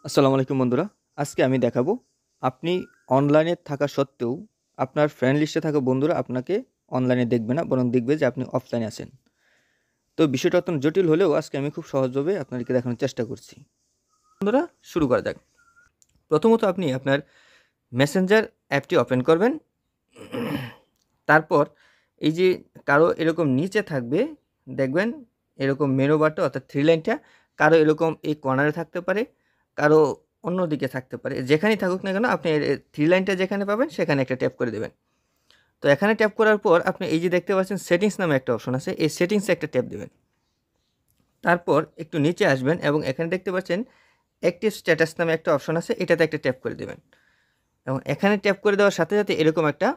আসসালামু আলাইকুম বন্ধুরা। আজকে আমি দেখাবো আপনি অনলাইনে থাকা সত্ত্বেও আপনার ফ্রেন্ড লিস্টে থাকা বন্ধুরা আপনাকে অনলাইনে দেখবে না, বরং দেখবে যে আপনি অফলাইনে আছেন। তো বিষয়টা অত্যন্ত জটিল হলেও আজকে আমি খুব সহজভাবে আপনাদেরকে দেখানোর চেষ্টা করছি। বন্ধুরা, শুরু করা যাক। প্রথমত আপনি আপনার মেসেঞ্জার অ্যাপটি ওপেন করবেন। তারপর এই যে কারো এরকম নিচে থাকবে, দেখবেন এরকম মেনু বারটা অর্থাৎ থ্রি লাইনটা কারো এরকম এই কর্নারে থাকতে পারে, কারো অন্যদিকে থাকতে পারে। যেখানেই থাকুক না কেন আপনি থ্রি লাইনটা যেখানে পাবেন সেখানে একটা ট্যাপ করে দেবেন। তো এখানে ট্যাপ করার পর আপনি এই যে দেখতে পাচ্ছেন সেটিংস নামে একটা অপশন আছে, এই সেটিংসে একটা ট্যাপ দেবেন। তারপর একটু নিচে আসবেন এবং এখানে দেখতে পাচ্ছেন অ্যাক্টিভ স্ট্যাটাস নামে একটা অপশন আছে, এটাতে একটা ট্যাপ করে দেবেন। এবং এখানে ট্যাপ করে দেওয়ার সাথে সাথে এরকম একটা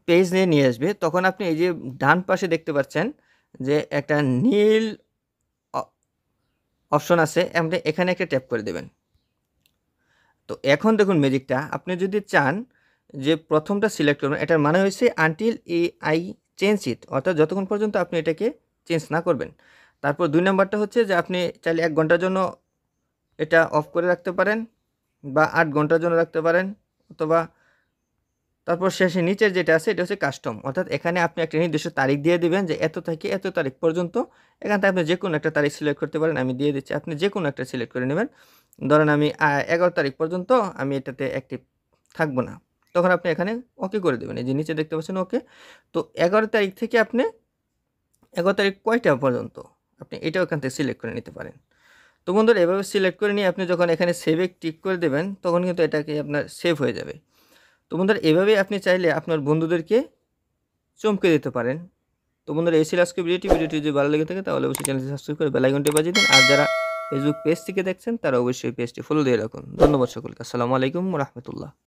পেজ নিয়ে আসবে। তখন আপনি এই যে ডান পাশে দেখতে পাচ্ছেন যে একটা নীল অ অপশন আছে, আপনি এখানে একটা ট্যাপ করে দেবেন। তো এখন দেখুন ম্যাজিকটা, আপনি যদি চান যে প্রথমটা সিলেক্ট করবেন, এটার মানে হয়েছে আনটিল আই চেঞ্জ ইট, অর্থাৎ যতক্ষণ পর্যন্ত আপনি এটাকে চেঞ্জ না করবেন। তারপর ২ নাম্বারটা হচ্ছে যে আপনি চাইলে ১ ঘন্টার জন্য এটা অফ করে রাখতে পারেন বা ৮ ঘন্টার জন্য রাখতে পারেন, অথবা তারপর শেষে নিচের যেটা আছে এটা হচ্ছে কাস্টম, অর্থাৎ এখানে আপনি একটা নির্দিষ্ট তারিখ দিয়ে দিবেন যে এত থেকে এত তারিখ পর্যন্ত। এখান থেকে আপনি যে কোনো একটা তারিখ সিলেক্ট করতে পারেন, আমি দিয়ে দিচ্ছি, আপনি যে কোনো একটা সিলেক্ট করে নেবেন। ধরেন আমি ১১ তারিখ পর্যন্ত আমি এটাতে অ্যাক্টিভ থাকবো না, তখন আপনি এখানে ওকে করে দেবেন। এই যে নিচে দেখতে পাচ্ছেন ওকে। তো ১১ তারিখ থেকে আপনি ১১ তারিখ কয়টা পর্যন্ত আপনি এটাও এখান থেকে সিলেক্ট করে নিতে পারেন। তো বন্ধুরা, এভাবে সিলেক্ট করে নিয়ে আপনি যখন এখানে সেভে ক্লিক করে দেবেন তখন কিন্তু এটাকে আপনার সেভ হয়ে যাবে। তো বন্ধুরা, এভাবেই আপনি চাইলে আপনার বন্ধুদেরকে চমকে দিতে পারেন। তো বন্ধুরা, এই ছিল আজকের ভিডিওটি যদি ভালো লেগে থাকে তাহলে অবশ্যই চ্যানেলটি সাবস্ক্রাইব করে বেল আইকনটি বাজিয়ে দিন। আর যারা ফেসবুক পেজ থেকে দেখছেন তারা অবশ্যই পেজটি ফলো দিয়ে রাখুন। ধন্যবাদ সকলকে। আসসালামু আলাইকুম ওয়া রাহমাতুল্লাহ।